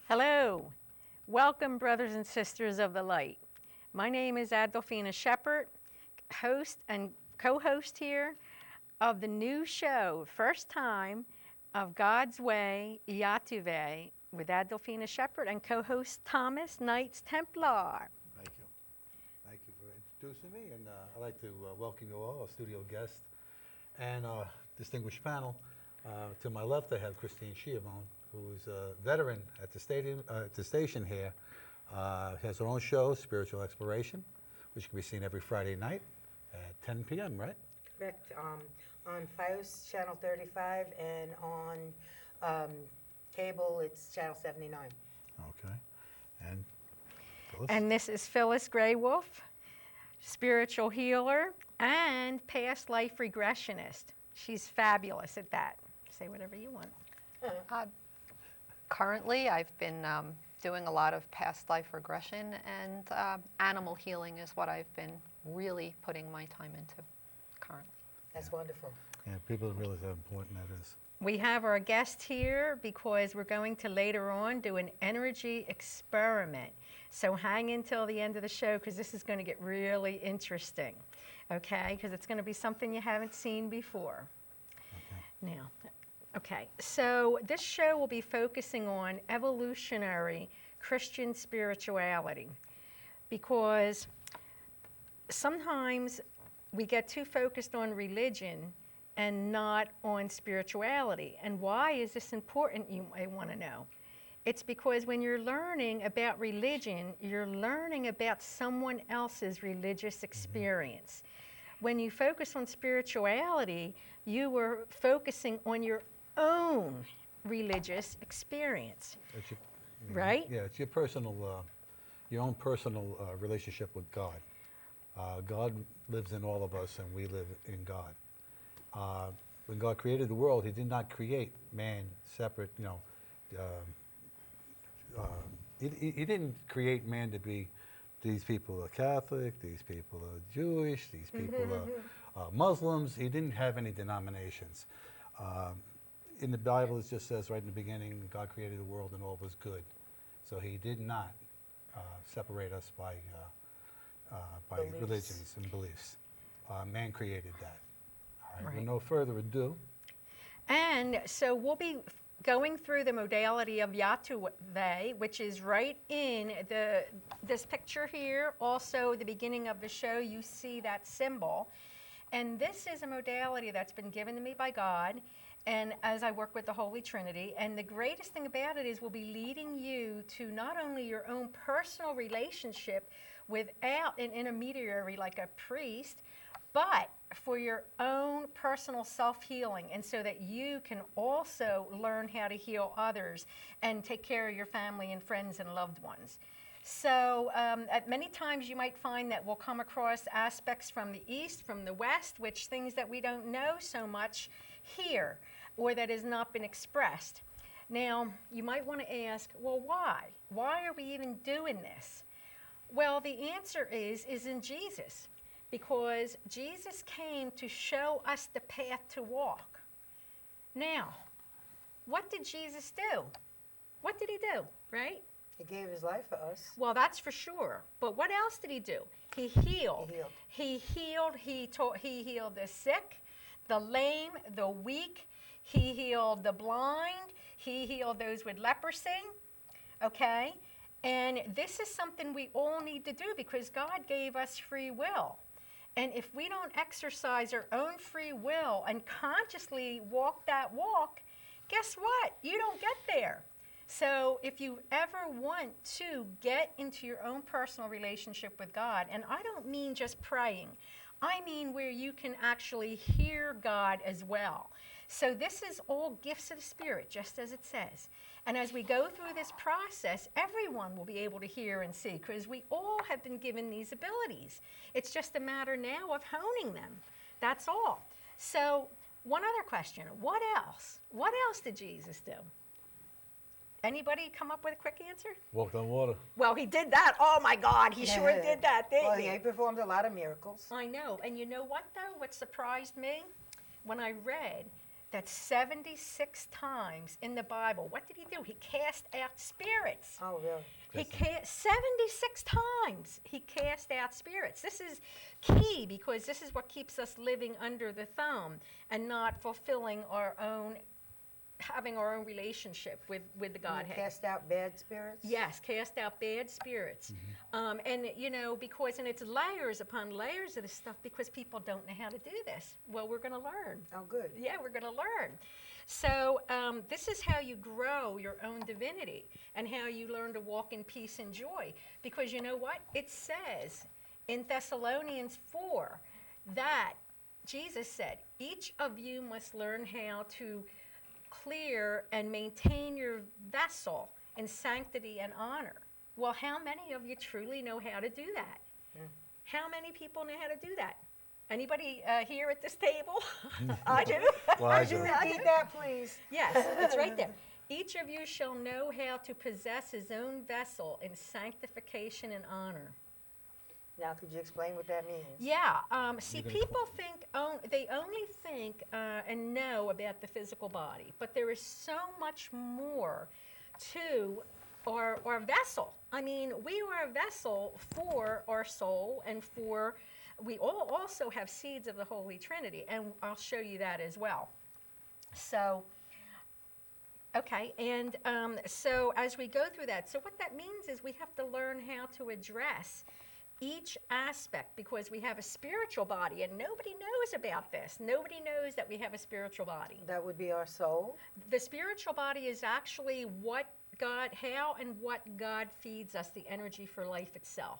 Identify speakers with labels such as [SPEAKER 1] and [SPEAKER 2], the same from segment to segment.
[SPEAKER 1] Hello. Welcome, brothers and sisters of the light. My name is Adolphina Shephard, host and co-host here of the new show, first time, of God's Way, YATUVY, with Adolphina Shephard and co-host Thomas Knights Templar.
[SPEAKER 2] Thank you. Thank you for introducing me, and I'd like to welcome you all, our studio guest, and our distinguished panel. To my left, I have Christine Shephard, who's a veteran at the station here. Has her own show, Spiritual Exploration, which can be seen every Friday night at 10 p.m., right?
[SPEAKER 3] Correct. On FiOS channel 35 and on cable it's channel 79.
[SPEAKER 2] Okay. And Phyllis?
[SPEAKER 1] And this is Phyllis Graywolf, spiritual healer and past life regressionist. She's fabulous at that. Say whatever you want.
[SPEAKER 4] Currently, I've been doing a lot of past life regression, and animal healing is what I've been really putting my time into currently.
[SPEAKER 3] That's wonderful.
[SPEAKER 2] Yeah, people don't realize how important that is.
[SPEAKER 1] We have our guest here because we're going to later on do an energy experiment. So hang until the end of the show because this is going to get really interesting, okay? Because it's going to be something you haven't seen before. Okay. Now, okay, so this show will be focusing on evolutionary Christian spirituality because sometimes we get too focused on religion and not on spirituality. And why is this important, you might want to know? It's because when you're learning about religion, you're learning about someone else's religious experience. When you focus on spirituality, you were focusing on your own religious experience, right?
[SPEAKER 2] Yeah, it's your personal, your own personal relationship with God. God lives in all of us, and we live in God. When God created the world, He did not create man separate. He didn't create man to be. These people are Catholic. These people are Jewish. These people are Muslims. He didn't have any denominations. In the Bible, it just says right in the beginning, God created the world and all was good. So He did not separate us by religions and beliefs. Man created that. All right. With no further ado.
[SPEAKER 1] And so we'll be going through the modality of YATUVY, which is right in this picture here. Also, the beginning of the show, you see that symbol. And this is a modality that's been given to me by God, and as I work with the Holy Trinity. And the greatest thing about it is we'll be leading you to not only your own personal relationship without an intermediary like a priest, but for your own personal self-healing, and so that you can also learn how to heal others and take care of your family and friends and loved ones. So at many times you might find that we'll come across aspects from the East, from the West, which things that we don't know so much here, or that has not been expressed. Now, you might want to ask, well, why? Why are we even doing this? Well, the answer is in Jesus. Because Jesus came to show us the path to walk. Now, what did Jesus do? What did He do, right?
[SPEAKER 3] He gave His life for us.
[SPEAKER 1] Well, that's for sure. But what else did He do? He healed. He healed. He healed the sick, the lame, the weak. He healed the blind. He healed those with leprosy. Okay? And this is something we all need to do because God gave us free will. And if we don't exercise our own free will and consciously walk that walk, guess what? You don't get there. So if you ever want to get into your own personal relationship with God, and I don't mean just praying, I mean where you can actually hear God as well. So this is all gifts of the Spirit, just as it says. And as we go through this process, everyone will be able to hear and see because we all have been given these abilities. It's just a matter now of honing them. That's all. So one other question, what else? What else did Jesus do? Anybody come up with a quick answer?
[SPEAKER 2] Walked on water.
[SPEAKER 1] Well, He did that. Oh my God, He sure did that, didn't he?
[SPEAKER 3] He performed a lot of miracles.
[SPEAKER 1] I know. And you know what, though? What surprised me? When I read that 76 times in the Bible, what did he do? He cast out spirits.
[SPEAKER 3] Oh, really?
[SPEAKER 1] He 76 times he cast out spirits. This is key because this is what keeps us living under the thumb and not fulfilling our own, having our own relationship with the
[SPEAKER 3] You
[SPEAKER 1] Godhead.
[SPEAKER 3] cast out bad spirits?
[SPEAKER 1] Yes, cast out bad spirits. And, you know, because, and it's layers upon layers of this stuff because people don't know how to do this. Well, we're going to learn.
[SPEAKER 3] Oh, good.
[SPEAKER 1] Yeah, we're going to learn. So this is how you grow your own divinity and how you learn to walk in peace and joy. Because you know what? It says in Thessalonians 4 that Jesus said, each of you must learn how to clear and maintain your vessel in sanctity and honor. Well, how many of you truly know how to do that? How many people know how to do that? Anybody here at this table? I do.
[SPEAKER 2] Well, I
[SPEAKER 3] Could you
[SPEAKER 2] do.
[SPEAKER 3] repeat that, please?
[SPEAKER 1] Yes, it's right there. Each of you shall know how to possess his own vessel in sanctification and honor.
[SPEAKER 3] Now, could you explain what that means?
[SPEAKER 1] Yeah, see, people think, they only think and know about the physical body, but there is so much more to our vessel. I mean, we are a vessel for our soul and for, we all also have seeds of the Holy Trinity, and I'll show you that as well. So, okay, and so as we go through that, so what that means is we have to learn how to address each aspect because we have a spiritual body and nobody knows about this. Nobody knows that we have a spiritual body.
[SPEAKER 3] That would be our soul?
[SPEAKER 1] The spiritual body is actually what God, how and what God feeds us, the energy for life itself.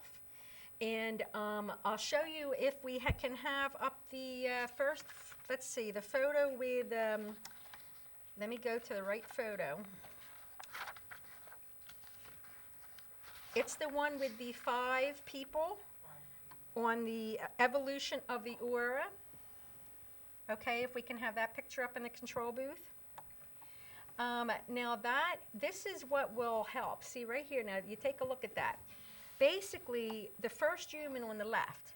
[SPEAKER 1] And I'll show you if we can have up the first, let's see, the photo with, let me go to the right photo. It's the one with the 5 people on the evolution of the aura. Okay, if we can have that picture up in the control booth. Now this is what will help. See right here, now you take a look at that. Basically, the first human on the left,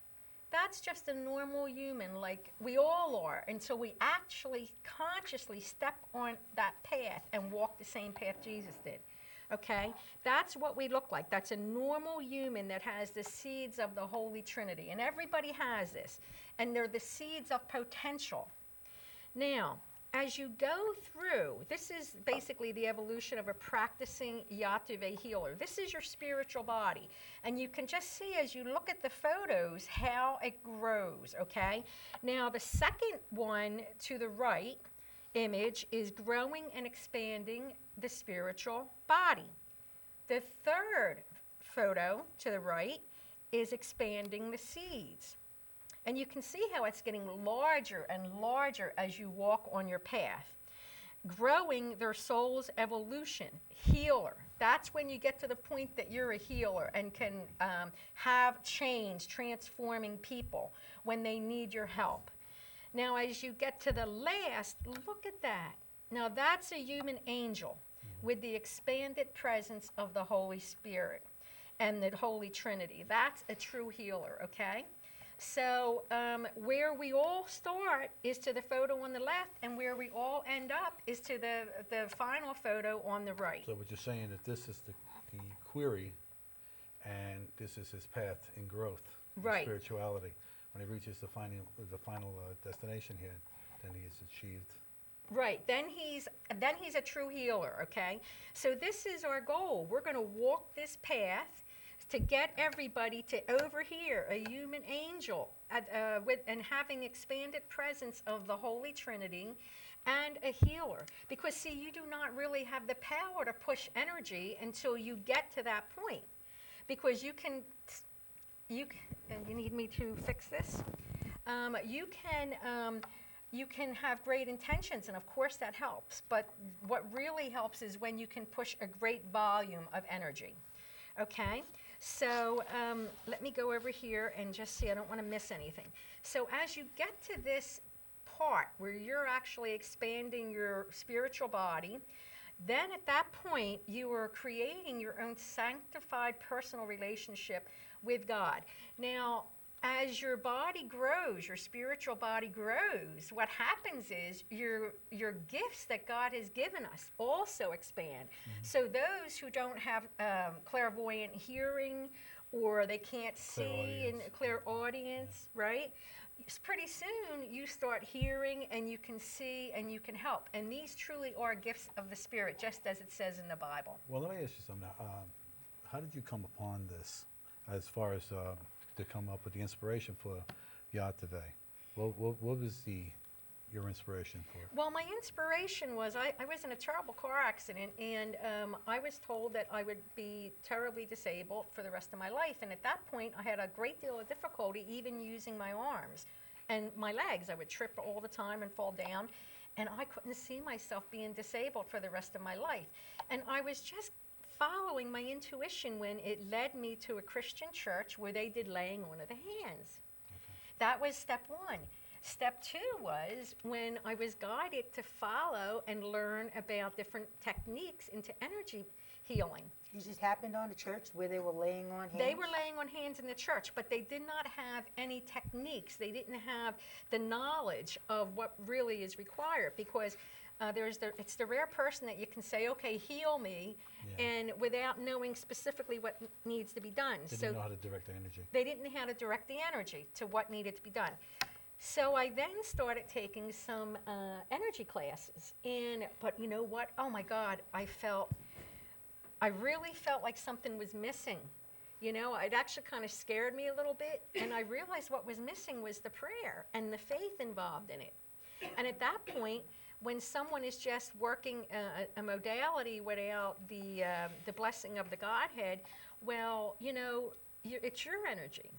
[SPEAKER 1] that's just a normal human like we all are until we actually consciously step on that path and walk the same path Jesus did. Okay, that's what we look like. That's a normal human that has the seeds of the Holy Trinity. And everybody has this. And they're the seeds of potential. Now, as you go through, this is basically the evolution of a practicing YATUVAY healer. This is your spiritual body. And you can just see as you look at the photos how it grows, okay? Now, the second one to the right image is growing and expanding the spiritual body. The third photo to the right is expanding the seeds. And you can see how it's getting larger and larger as you walk on your path. Growing their soul's evolution, healer. That's when you get to the point that you're a healer and can have change, transforming people when they need your help. Now, as you get to the last, look at that. Now, that's a human angel with the expanded presence of the Holy Spirit and the Holy Trinity. That's a true healer, okay? So where we all start is to the photo on the left, and where we all end up is to the final photo on the right.
[SPEAKER 2] So what you're saying that this is the query, and this is his path in growth, in
[SPEAKER 1] Right.
[SPEAKER 2] spirituality. When he reaches the final destination here, then he has achieved.
[SPEAKER 1] Right, then he's a true healer, okay? So this is our goal. We're going to walk this path to get everybody to over here, a human angel, and having expanded presence of the Holy Trinity and a healer. Because see, you do not really have the power to push energy until you get to that point. Because you need me to fix this? You can have great intentions, and of course that helps, but what really helps is when you can push a great volume of energy, okay? So let me go over here and just see, I don't want to miss anything. So as you get to this part where you're actually expanding your spiritual body, then at that point you are creating your own sanctified personal relationship with God. Now, as your body grows, your spiritual body grows, what happens is your gifts that God has given us also expand. So those who don't have clairvoyant hearing, or they can't see in clairaudience, right? Pretty soon you start hearing and you can see and you can help. And these truly are gifts of the Spirit, just as it says in the Bible.
[SPEAKER 2] Well, let me ask you something. How did you come upon this, as far as to come up with the inspiration for YATUVAY? What was your inspiration for it?
[SPEAKER 1] Well, my inspiration was I was in a terrible car accident, and I was told that I would be terribly disabled for the rest of my life. And at that point, I had a great deal of difficulty even using my arms and my legs. I would trip all the time and fall down, and I couldn't see myself being disabled for the rest of my life. And I was just following my intuition when it led me to a Christian church where they did laying on of the hands. That was step one. Step two was when I was guided to follow and learn about different techniques into energy healing.
[SPEAKER 3] You just happened on a church where they were laying on hands?
[SPEAKER 1] They were laying on hands in the church, but they did not have any techniques. They didn't have the knowledge of what really is required, because it's the rare person that you can say, okay, heal me, and without knowing specifically what needs to be done.
[SPEAKER 2] They didn't know how to direct the energy.
[SPEAKER 1] They didn't know how to direct the energy to what needed to be done. So I then started taking some energy classes, but you know what? Oh my God, I really felt like something was missing. You know, it actually kind of scared me a little bit, and I realized what was missing was the prayer and the faith involved in it. And at that point, when someone is just working a modality without the blessing of the Godhead, well, you know, it's your energy.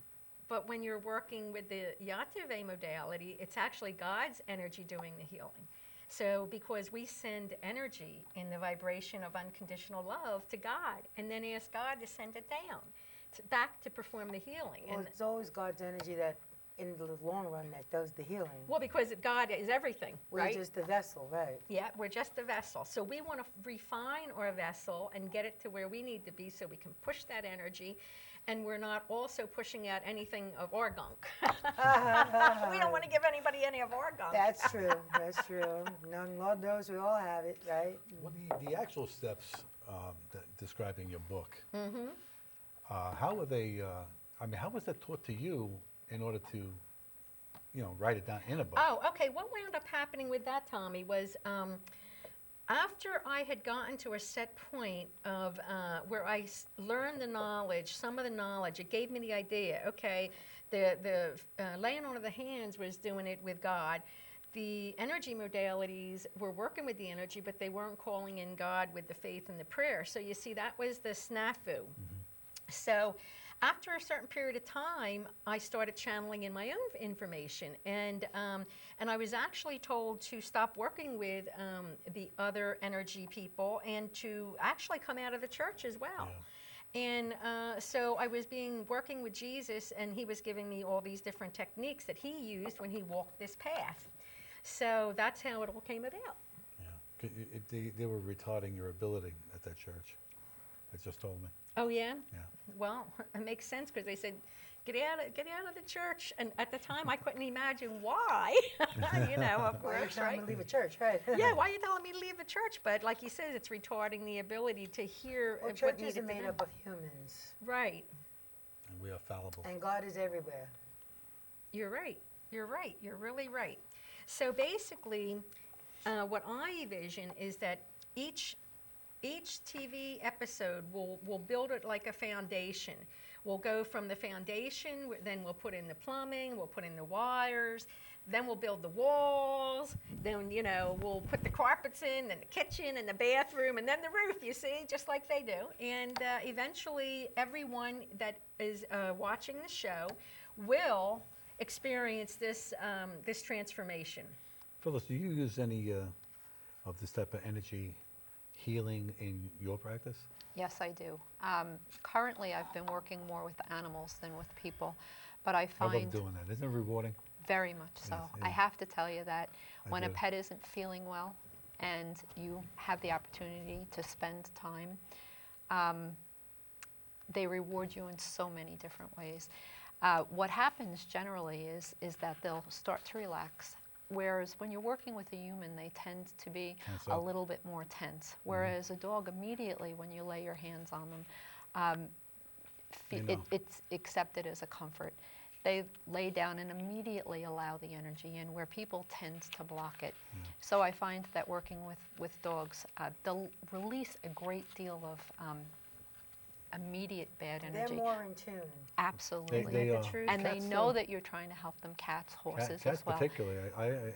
[SPEAKER 1] But when you're working with the YATUVAY modality, it's actually God's energy doing the healing. So because we send energy in the vibration of unconditional love to God, and then ask God to send it down, back to perform the healing.
[SPEAKER 3] Well, it's always God's energy that, in the long run, that does the healing.
[SPEAKER 1] Well, because God is everything, right?
[SPEAKER 3] We're just the vessel, right?
[SPEAKER 1] Yeah, we're just the vessel. So we want to refine our vessel and get it to where we need to be so we can push that energy, and we're not also pushing out anything of our gunk. We don't want to give anybody any of our gunk.
[SPEAKER 3] That's true. That's true. No, Lord knows we all have it, right?
[SPEAKER 2] Well, the actual steps that describing your book, how were they, how was that taught to you in order to, write it down in a book?
[SPEAKER 1] Oh, okay. What wound up happening with that, Tommy, was after I had gotten to a set point of where I learned the knowledge, some of the knowledge, it gave me the idea, okay, the laying on of the hands was doing it with God. The energy modalities were working with the energy, but they weren't calling in God with the faith and the prayer. So you see, that was the snafu. So after a certain period of time, I started channeling in my own information, and I was actually told to stop working with the other energy people and to actually come out of the church as well. Yeah. And so I was working with Jesus, and he was giving me all these different techniques that he used when he walked this path. So that's how it all came about.
[SPEAKER 2] Yeah, they were retarding your ability at that church. They just told me.
[SPEAKER 1] Oh yeah?
[SPEAKER 2] Yeah.
[SPEAKER 1] Well, it makes sense, because they said, get out of the church. And at the time, I couldn't imagine why. Of
[SPEAKER 3] Why are you
[SPEAKER 1] course,
[SPEAKER 3] telling
[SPEAKER 1] right?
[SPEAKER 3] me to leave a church, right?
[SPEAKER 1] Yeah, why are you telling me to leave the church? But like you said, it's retarding the ability to hear
[SPEAKER 3] Well,
[SPEAKER 1] what
[SPEAKER 3] churches
[SPEAKER 1] needed
[SPEAKER 3] are
[SPEAKER 1] to be
[SPEAKER 3] made
[SPEAKER 1] done.
[SPEAKER 3] up of humans,
[SPEAKER 1] Right.
[SPEAKER 2] And we are fallible.
[SPEAKER 3] and God is everywhere.
[SPEAKER 1] You're right. You're right. You're really right. So basically, what I envision is that each TV episode will build it like a foundation. We'll go from the foundation, then we'll put in the plumbing, we'll put in the wires, then we'll build the walls, then, we'll put the carpets in, then the kitchen and the bathroom, and then the roof, you see, just like they do. And eventually, everyone that is watching the show will experience this transformation.
[SPEAKER 2] Phyllis, do you use any of this type of energy healing in your practice?
[SPEAKER 4] Yes, I do. Currently, I've been working more with animals than with people, but I
[SPEAKER 2] I
[SPEAKER 4] find
[SPEAKER 2] love doing that. Isn't it rewarding?
[SPEAKER 4] very much so.
[SPEAKER 2] Yes,
[SPEAKER 4] I
[SPEAKER 2] yeah.
[SPEAKER 4] have to tell you that
[SPEAKER 2] I
[SPEAKER 4] when a
[SPEAKER 2] do.
[SPEAKER 4] pet isn't feeling well and you have the opportunity to spend time, they reward you in so many different ways. What happens generally is that they'll start to relax. Whereas when you're working with a human, they tend to be
[SPEAKER 2] Tense
[SPEAKER 4] a
[SPEAKER 2] up.
[SPEAKER 4] little bit more tense. Whereas a dog, immediately when you lay your hands on them,
[SPEAKER 2] You know.
[SPEAKER 4] it's accepted as a comfort. They lay down and immediately allow the energy in, where people tend to block it. So I find that working with dogs, they'll release a great deal of immediate bad
[SPEAKER 3] They're
[SPEAKER 4] energy.
[SPEAKER 3] more in tune.
[SPEAKER 4] Absolutely.
[SPEAKER 2] They
[SPEAKER 1] the
[SPEAKER 2] are.
[SPEAKER 1] truth.
[SPEAKER 4] And they
[SPEAKER 3] Cats
[SPEAKER 4] know
[SPEAKER 3] too.
[SPEAKER 4] that you're trying to help them, cats, horses
[SPEAKER 2] Cats
[SPEAKER 4] as well.
[SPEAKER 2] particularly,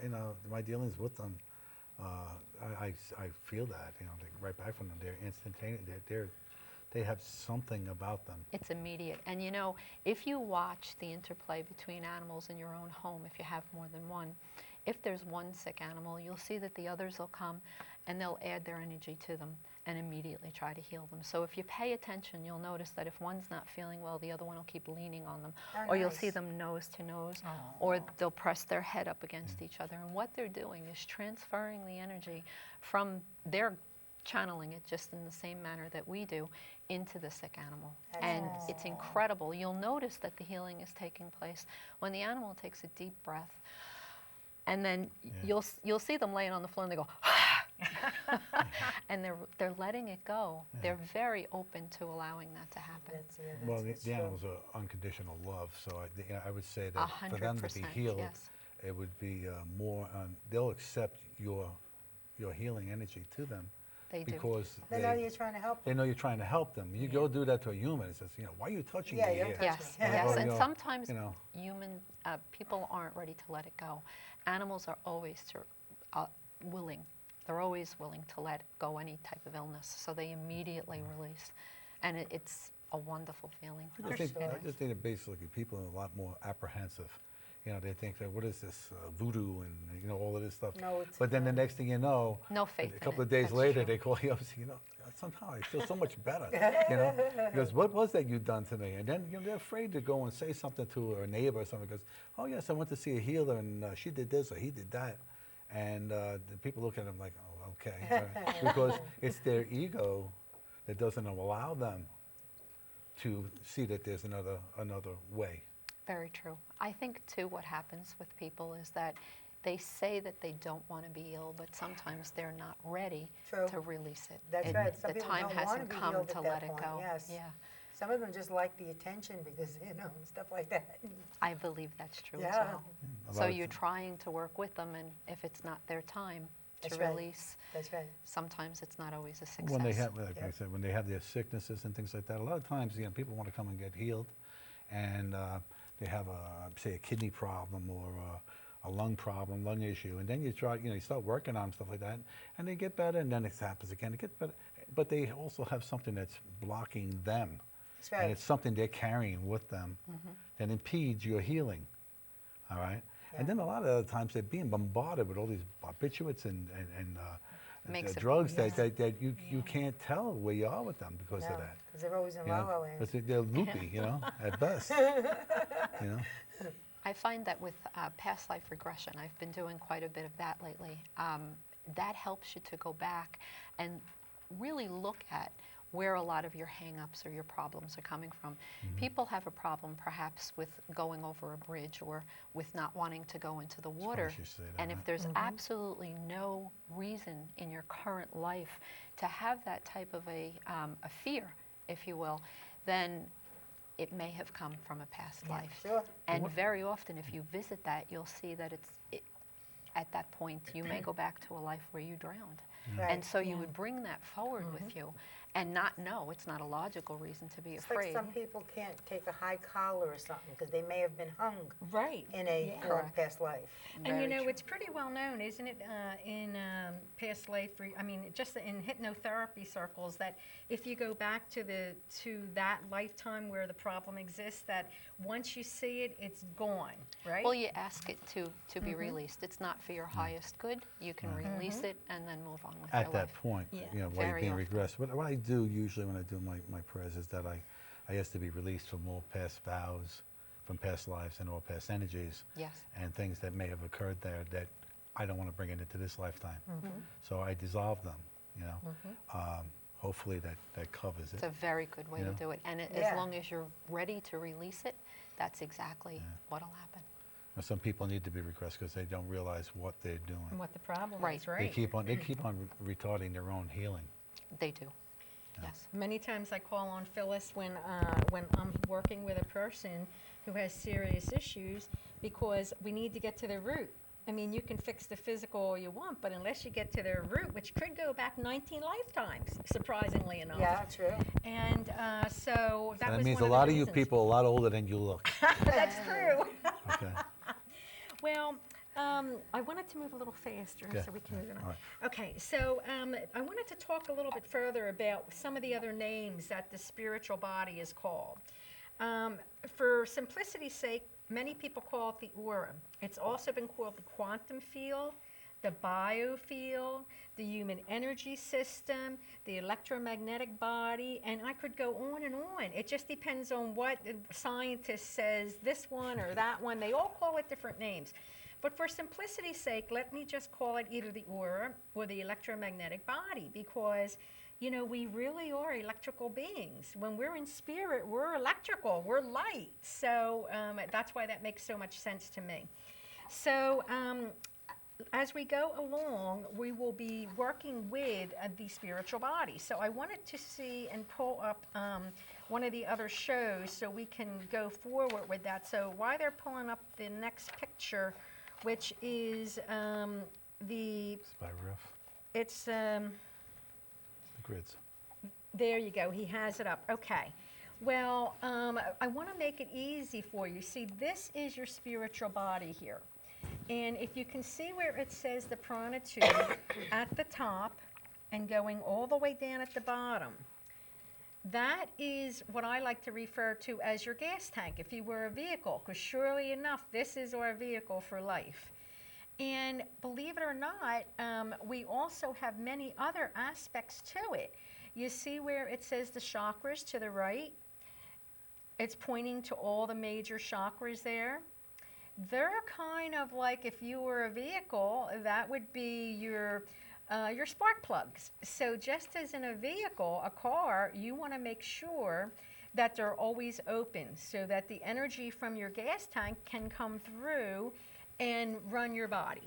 [SPEAKER 2] you know, my dealings with them, I feel that, you know, right back from them. They're instantaneous. They have something about them.
[SPEAKER 4] It's immediate. And you know, if you watch the interplay between animals in your own home, if you have more than one, if there's one sick animal, you'll see that the others will come and they'll add their energy to them and immediately try to heal them. So if you pay attention, you'll notice that if one's not feeling well, the other one will keep leaning on them.
[SPEAKER 3] Oh,
[SPEAKER 4] Or you'll see
[SPEAKER 3] nice.
[SPEAKER 4] them nose to nose, or they'll press their head up against each other. And what they're doing is transferring the energy from their channeling it just in the same manner that we do into the sick animal.
[SPEAKER 3] That's
[SPEAKER 4] And
[SPEAKER 3] nice.
[SPEAKER 4] it's incredible. You'll notice that the healing is taking place when the animal takes a deep breath, and then you'll see them laying on the floor and they go, and they're letting it go. They're very open to allowing that to happen.
[SPEAKER 2] Well,
[SPEAKER 3] That's
[SPEAKER 2] the
[SPEAKER 3] true.
[SPEAKER 2] animals are unconditional love, so I would say that for them to be
[SPEAKER 4] 100%,
[SPEAKER 2] healed,
[SPEAKER 4] yes.
[SPEAKER 2] it would be more, they'll accept your healing energy to them.
[SPEAKER 4] They do.
[SPEAKER 2] Because
[SPEAKER 3] They know you're trying to help
[SPEAKER 2] they
[SPEAKER 3] them.
[SPEAKER 2] know you're trying to help them. You go do that to a human, it says, you know, why are you touching
[SPEAKER 3] Yeah,
[SPEAKER 2] me
[SPEAKER 3] you don't
[SPEAKER 2] here?
[SPEAKER 3] touch
[SPEAKER 4] Yes,
[SPEAKER 3] me.
[SPEAKER 4] yes,
[SPEAKER 2] Or,
[SPEAKER 4] and
[SPEAKER 2] you know,
[SPEAKER 4] sometimes
[SPEAKER 2] you know.
[SPEAKER 4] human people aren't ready to let it go. Animals are always willing. They're always willing to let go any type of illness, so they immediately release, and it's a wonderful feeling.
[SPEAKER 2] I just
[SPEAKER 3] sure.
[SPEAKER 2] think that basically people are a lot more apprehensive. You know, they think that, what is this, voodoo and, you know, all of this stuff.
[SPEAKER 3] No, it's
[SPEAKER 2] But then the next thing you know,
[SPEAKER 4] No faith
[SPEAKER 2] a
[SPEAKER 4] in
[SPEAKER 2] couple
[SPEAKER 4] it,
[SPEAKER 2] of days
[SPEAKER 4] that's
[SPEAKER 2] later,
[SPEAKER 4] true.
[SPEAKER 2] they call you up and say, you know, somehow I feel so much better, you know. Because what was that you done to me? And then, you know, they're afraid to go and say something to a neighbor or something, because, oh yes, I went to see a healer and she did this or he did that. And the people look at them like, oh, okay. all right. Because it's their ego that doesn't allow them to see that there's another way.
[SPEAKER 4] Very true. I think, too, what happens with people is that they say that they don't want to be ill, but sometimes they're not ready
[SPEAKER 3] True.
[SPEAKER 4] to release it.
[SPEAKER 3] That's right. Some
[SPEAKER 4] The
[SPEAKER 3] people
[SPEAKER 4] time
[SPEAKER 3] don't wanna
[SPEAKER 4] hasn't
[SPEAKER 3] be
[SPEAKER 4] come
[SPEAKER 3] healed
[SPEAKER 4] to
[SPEAKER 3] at
[SPEAKER 4] let
[SPEAKER 3] that
[SPEAKER 4] it
[SPEAKER 3] point,
[SPEAKER 4] go.
[SPEAKER 3] yes.
[SPEAKER 4] Yeah,
[SPEAKER 3] Some of them just like the attention because, you know, stuff like that.
[SPEAKER 4] I believe that's true as
[SPEAKER 3] Yeah.
[SPEAKER 4] well.
[SPEAKER 2] A
[SPEAKER 4] So
[SPEAKER 2] lot of
[SPEAKER 4] you're trying to work with them, and if it's not their time to
[SPEAKER 3] That's right.
[SPEAKER 4] release,
[SPEAKER 3] That's right.
[SPEAKER 4] sometimes it's not always a success.
[SPEAKER 2] When they have, like I
[SPEAKER 3] Yep.
[SPEAKER 2] said, when they have their sicknesses and things like that, a lot of times, you know, people want to come and get healed, and they have say a kidney problem or a lung problem, lung issue, and then you try, you know, you start working on stuff like that, and they get better, and then it happens again. It gets better, but they also have something that's blocking them,
[SPEAKER 3] That's
[SPEAKER 2] and
[SPEAKER 3] right.
[SPEAKER 2] it's something they're carrying with them that impedes your healing. All right, and then a lot of other times they're being bombarded with all these barbiturates and
[SPEAKER 4] Makes it-
[SPEAKER 2] drugs
[SPEAKER 3] yeah.
[SPEAKER 2] that you can't tell where you are with them because of that.
[SPEAKER 3] Because they're always in
[SPEAKER 2] You know?
[SPEAKER 3] la-la land.
[SPEAKER 2] 'Cause they're loopy, you know, at best. You know,
[SPEAKER 4] I find that with past life regression, I've been doing quite a bit of that lately. That helps you to go back and really look at where a lot of your hang-ups or your problems are coming from. People have a problem perhaps with going over a bridge or with not wanting to go into the water.
[SPEAKER 2] you say that,
[SPEAKER 4] And if
[SPEAKER 2] right?
[SPEAKER 4] there's absolutely no reason in your current life to have that type of a fear, if you will, then it may have come from a past life.
[SPEAKER 3] Sure.
[SPEAKER 4] And very often, if you visit that, you'll see that at that point, you may go back to a life where you drowned.
[SPEAKER 3] Right.
[SPEAKER 4] And so you would bring that forward with you and not know. It's not a logical reason to be
[SPEAKER 3] It's like
[SPEAKER 4] afraid.
[SPEAKER 3] some people can't take a high collar or something because they may have been hung
[SPEAKER 1] Right.
[SPEAKER 3] in a
[SPEAKER 1] Yeah.
[SPEAKER 4] Correct.
[SPEAKER 3] past life.
[SPEAKER 1] And you
[SPEAKER 4] Very
[SPEAKER 1] know,
[SPEAKER 4] true.
[SPEAKER 1] it's pretty well known, isn't it, in past life, I mean, just in hypnotherapy circles, that if you go back to that lifetime where the problem exists, that once you see it, it's gone, right?
[SPEAKER 4] Well, you ask it to be released. It's not for your highest good. You can release it and then move on with your
[SPEAKER 2] at that
[SPEAKER 4] life.
[SPEAKER 2] point,
[SPEAKER 1] Yeah.
[SPEAKER 2] you know, while you're
[SPEAKER 4] Very
[SPEAKER 2] being
[SPEAKER 4] often.
[SPEAKER 2] regressed. What I do usually when I do my prayers is that I ask to be released from all past vows, from past lives and all past energies.
[SPEAKER 4] Yes.
[SPEAKER 2] And things that may have occurred there that I don't want to bring it into this lifetime. So I dissolve them, you know. hopefully that covers
[SPEAKER 4] It's
[SPEAKER 2] it.
[SPEAKER 4] a very good way
[SPEAKER 2] Yeah.
[SPEAKER 4] to do it. And
[SPEAKER 3] Yeah.
[SPEAKER 4] as long as you're ready to release it, that's exactly what'll happen.
[SPEAKER 2] Now, some people need to be regressed because they don't realize what they're doing.
[SPEAKER 1] And what the problem
[SPEAKER 4] Right.
[SPEAKER 1] is, right?
[SPEAKER 2] They keep on retarding their own healing.
[SPEAKER 4] They do. Yes.
[SPEAKER 1] Many times I call on Phyllis when I'm working with a person who has serious issues because we need to get to the root. I mean, you can fix the physical all you want, but unless you get to their root, which could go back 19 lifetimes, surprisingly enough.
[SPEAKER 3] Yeah, true.
[SPEAKER 1] And so that
[SPEAKER 2] That
[SPEAKER 1] was
[SPEAKER 2] means
[SPEAKER 1] one
[SPEAKER 2] a
[SPEAKER 1] of
[SPEAKER 2] lot
[SPEAKER 1] the
[SPEAKER 2] of you
[SPEAKER 1] reasons.
[SPEAKER 2] people a lot older than you look.
[SPEAKER 1] That's true.
[SPEAKER 2] Okay.
[SPEAKER 1] Well, I wanted to move a little faster
[SPEAKER 2] Okay.
[SPEAKER 1] so we can move it on.
[SPEAKER 2] All right.
[SPEAKER 1] Okay, so I wanted to talk a little bit further about some of the other names that the spiritual body is called. For simplicity's sake, many people call it the aura. It's also been called the quantum field, the biofield, the human energy system, the electromagnetic body, and I could go on and on. It just depends on what the scientist says, this one or that one. They all call it different names. But for simplicity's sake, let me just call it either the aura or the electromagnetic body because, you know, we really are electrical beings. When we're in spirit, we're electrical, we're light. So that's why that makes so much sense to me. So as we go along, we will be working with the spiritual body. So I wanted to see and pull up one of the other shows so we can go forward with that. So while they're pulling up the next picture, which is
[SPEAKER 2] Spy roof,
[SPEAKER 1] it's,
[SPEAKER 2] the grids.
[SPEAKER 1] there you go, he has it up, okay. Well, I want to make it easy for you. See, this is your spiritual body here. And if you can see where it says the prana tube at the top and going all the way down at the bottom, that is what I like to refer to as your gas tank if you were a vehicle, because surely enough, this is our vehicle for life. And believe it or not, we also have many other aspects to it. You see where it says the chakras to the right? It's pointing to all the major chakras there. They're kind of like if you were a vehicle, that would be your spark plugs. So just as in a vehicle, a car, you want to make sure that they're always open so that the energy from your gas tank can come through and run your body.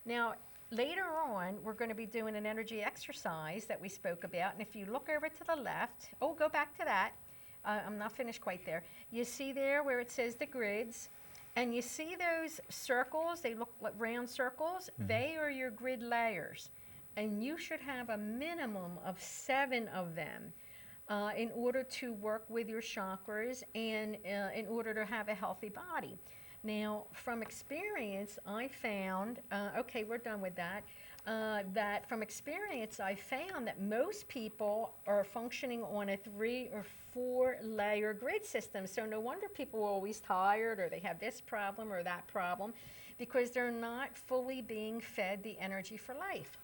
[SPEAKER 1] Now, later on, we're going to be doing an energy exercise that we spoke about. And if you look over to the left, go back to that. I'm not finished quite there. You see there where it says the grids. And you see those circles, they look like round circles, they are your grid layers. And you should have a minimum of 7 of them in order to work with your chakras and in order to have a healthy body. Now, from experience, I found, okay, we're done with that, that from experience, I found that most people are functioning on a 3 or 4 layer grid system. So no wonder people are always tired or they have this problem or that problem because they're not fully being fed the energy for life.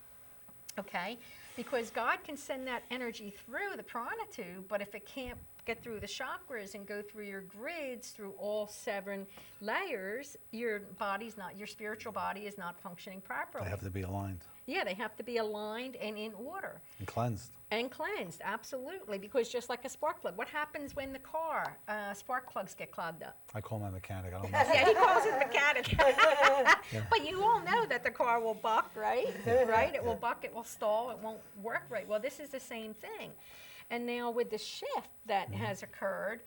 [SPEAKER 1] Okay? Because God can send that energy through the prana tube, but if it can't get through the chakras and go through your grids through all 7 layers, your spiritual body is not functioning properly.
[SPEAKER 2] They have to be aligned
[SPEAKER 1] Yeah, they have to be aligned and in order.
[SPEAKER 2] and cleansed.
[SPEAKER 1] And cleansed, absolutely, because just like a spark plug, what happens when the car spark plugs get clogged up?
[SPEAKER 2] I call my mechanic. I don't know.
[SPEAKER 1] Yeah, he calls it mechanic. But you all know that the car will buck, right? Right? It will buck, it will stall, it won't work right. Well, this is the same thing. And now with the shift that has occurred,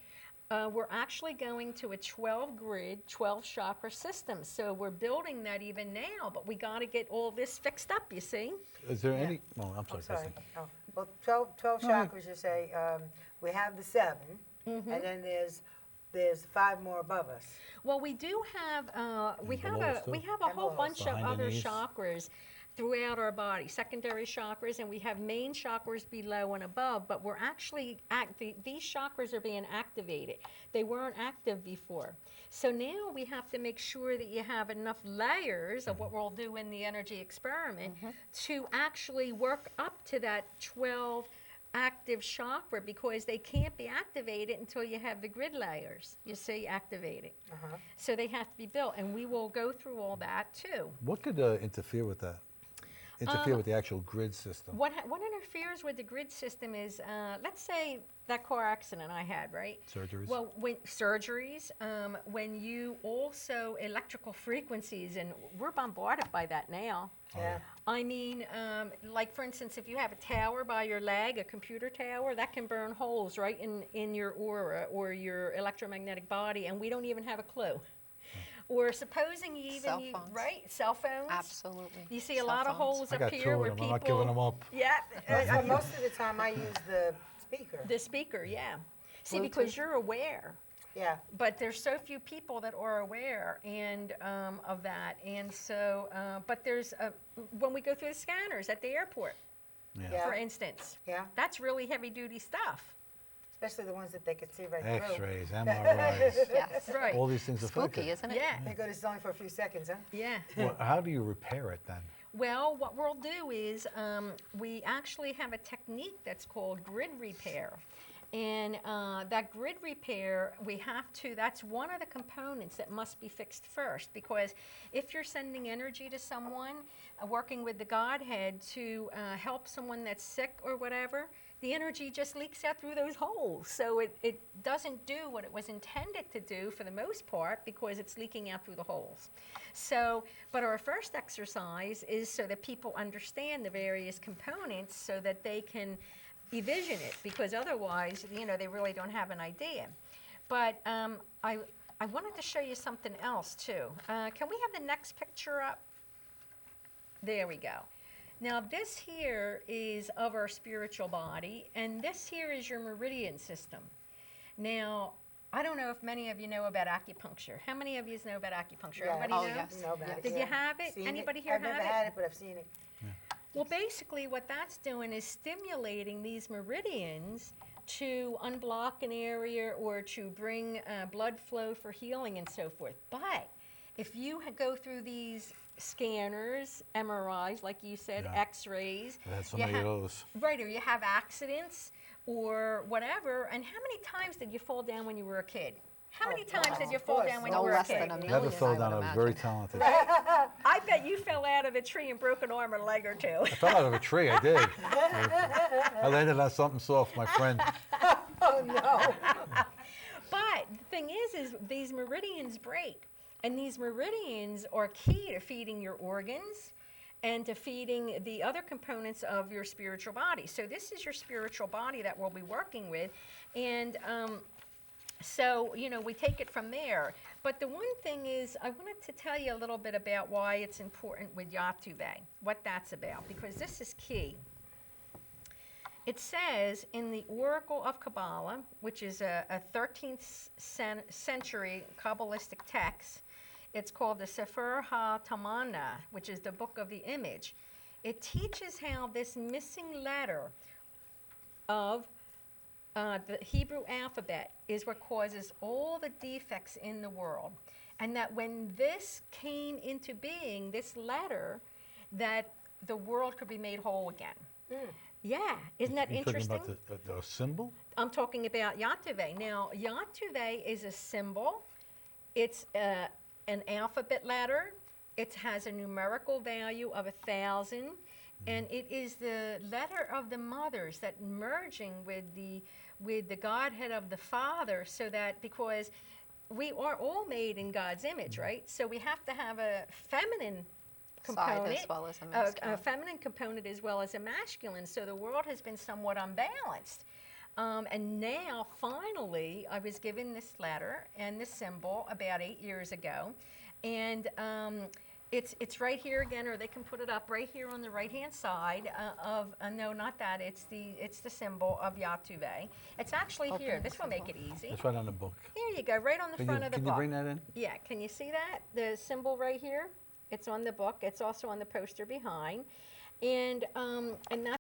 [SPEAKER 1] we're actually going to a 12 grid, 12 chakra system. So we're building that even now, but we got to get all this fixed up, you see?
[SPEAKER 2] Is there any? Oh, I'm sorry.
[SPEAKER 3] Sorry.
[SPEAKER 2] Kristen.
[SPEAKER 3] Oh. Well, 12 chakras, you say, we have the 7, and then there's 5 more above us.
[SPEAKER 1] Well, we do have we
[SPEAKER 2] And
[SPEAKER 1] have
[SPEAKER 2] below
[SPEAKER 1] a
[SPEAKER 2] us, too.
[SPEAKER 1] we have a
[SPEAKER 3] And
[SPEAKER 1] whole
[SPEAKER 3] below us.
[SPEAKER 1] bunch of
[SPEAKER 2] Behind the
[SPEAKER 1] other
[SPEAKER 2] knees.
[SPEAKER 1] chakras throughout our body, secondary chakras, and we have main chakras below and above. But we're actually these chakras are being activated. They weren't active before, so now we have to make sure that you have enough layers of what we'll do in the energy experiment to actually work up to that 12 active chakra, because they can't be activated until you have the grid layers, you see, activated. So they have to be built, and we will go through all that too.
[SPEAKER 2] What could interfere with that? interfere with the actual grid system?
[SPEAKER 1] What interferes with the grid system is, let's say that car accident I had, right?
[SPEAKER 2] Surgeries?
[SPEAKER 1] Well, surgeries, when you also electrical frequencies, and we're bombarded by that now.
[SPEAKER 3] Yeah.
[SPEAKER 1] I mean, like for instance, if you have a tower by your leg, a computer tower, that can burn holes right in your aura or your electromagnetic body, and we don't even have a clue. Or supposing even
[SPEAKER 4] Cell phones.
[SPEAKER 1] right, cell phones.
[SPEAKER 4] Absolutely.
[SPEAKER 1] You see a
[SPEAKER 4] Cell
[SPEAKER 1] lot of
[SPEAKER 4] phones.
[SPEAKER 1] holes
[SPEAKER 2] I
[SPEAKER 1] up
[SPEAKER 2] got
[SPEAKER 1] here
[SPEAKER 2] two
[SPEAKER 1] where
[SPEAKER 2] of them.
[SPEAKER 1] people.
[SPEAKER 2] I'm not giving them up.
[SPEAKER 1] Yeah,
[SPEAKER 3] Well, most of the time I use the speaker.
[SPEAKER 1] the speaker. Yeah. See,
[SPEAKER 3] Bluetooth.
[SPEAKER 1] because you're aware,
[SPEAKER 3] Yeah.
[SPEAKER 1] but there's so few people that are aware and of that, and so. But there's when we go through the scanners at the airport,
[SPEAKER 3] Yeah.
[SPEAKER 1] for instance.
[SPEAKER 3] Yeah.
[SPEAKER 1] That's really heavy duty stuff.
[SPEAKER 3] Especially the ones that they could see right through.
[SPEAKER 2] X-rays, MRIs,
[SPEAKER 4] Yes.
[SPEAKER 1] Right.
[SPEAKER 2] all these things affect
[SPEAKER 4] Spooky,
[SPEAKER 2] it.
[SPEAKER 4] isn't it?
[SPEAKER 1] Yeah.
[SPEAKER 3] They go to selling for a few seconds, huh?
[SPEAKER 1] Yeah.
[SPEAKER 2] Well, how do you repair it then?
[SPEAKER 1] Well, what we'll do is we actually have a technique that's called grid repair. And that grid repair, that's one of the components that must be fixed first, because if you're sending energy to someone, working with the Godhead to help someone that's sick or whatever, the energy just leaks out through those holes. So it doesn't do what it was intended to do for the most part, because it's leaking out through the holes. So, but our first exercise is so that people understand the various components so that they can envision it, because otherwise, they really don't have an idea. But I wanted to show you something else too. Can we have the next picture up? There we go. Now this here is of our spiritual body, and this here is your meridian system. Now, I don't know if many of you know about acupuncture. How many of you know about acupuncture?
[SPEAKER 3] Yeah.
[SPEAKER 1] Everybody
[SPEAKER 4] Oh,
[SPEAKER 1] know?
[SPEAKER 4] yes.
[SPEAKER 3] Know about it,
[SPEAKER 1] Did you have it?
[SPEAKER 3] Seen
[SPEAKER 1] Anybody here
[SPEAKER 3] I've
[SPEAKER 1] have
[SPEAKER 3] never
[SPEAKER 1] it?
[SPEAKER 3] had it, but I've seen it.
[SPEAKER 1] Well, basically what that's doing is stimulating these meridians to unblock an area or to bring blood flow for healing and so forth. But if you go through these scanners, MRIs, like you said,
[SPEAKER 2] Yeah.
[SPEAKER 1] X-rays.
[SPEAKER 2] I had so
[SPEAKER 1] you
[SPEAKER 2] many of those.
[SPEAKER 1] Right, or you have accidents or whatever. And how many times did you fall down when you were a kid? How many times did you
[SPEAKER 3] of
[SPEAKER 1] fall
[SPEAKER 3] course.
[SPEAKER 1] down when
[SPEAKER 4] No
[SPEAKER 1] you were a
[SPEAKER 4] less
[SPEAKER 1] kid?
[SPEAKER 4] than a million.
[SPEAKER 2] Never fell
[SPEAKER 4] I
[SPEAKER 2] down.
[SPEAKER 4] would
[SPEAKER 2] I was very
[SPEAKER 4] imagine.
[SPEAKER 2] talented.
[SPEAKER 1] I bet you fell out of the tree and broke an arm or leg or two.
[SPEAKER 2] I fell out of a tree, I did. I landed on something soft, my friend.
[SPEAKER 3] Oh, no.
[SPEAKER 1] But the thing is these meridians break. And these meridians are key to feeding your organs and to feeding the other components of your spiritual body. So this is your spiritual body that we'll be working with. And so, we take it from there. But the one thing is, I wanted to tell you a little bit about why it's important with YATUVAY, what that's about, because this is key. It says in the Oracle of Kabbalah, which is a 13th century Kabbalistic text, it's called the Sefer HaTamana, which is the book of the image. It teaches how this missing letter of the Hebrew alphabet is what causes all the defects in the world. And that when this came into being, this letter, that the world could be made whole again. Yeah, isn't that
[SPEAKER 2] You're talking
[SPEAKER 1] interesting?
[SPEAKER 2] about the symbol?
[SPEAKER 1] I'm talking about YATUVAY. Now, YATUVAY is a symbol. It's an alphabet letter. It has a numerical value of 1,000. And it is the letter of the mothers that merging with the Godhead of the Father, so that, because we are all made in God's image, right? So we have to have a feminine component,
[SPEAKER 4] Side as well as a masculine.
[SPEAKER 1] a feminine component as well as a masculine. So the world has been somewhat unbalanced. And now, finally, I was given this letter and this symbol about 8 years ago. And it's right here again, or they can put it up right here on the right-hand side of, no, not that, it's the symbol of YATUVAY. It's actually
[SPEAKER 4] Open
[SPEAKER 1] here.
[SPEAKER 4] the
[SPEAKER 1] This will make it
[SPEAKER 4] symbol.
[SPEAKER 1] easy.
[SPEAKER 2] It's right on the book.
[SPEAKER 1] Here you go, right on the front of the
[SPEAKER 2] Can
[SPEAKER 1] book.
[SPEAKER 2] you bring that in?
[SPEAKER 1] Yeah, can you see that? The symbol right here? It's on the book. It's also on the poster behind. And that's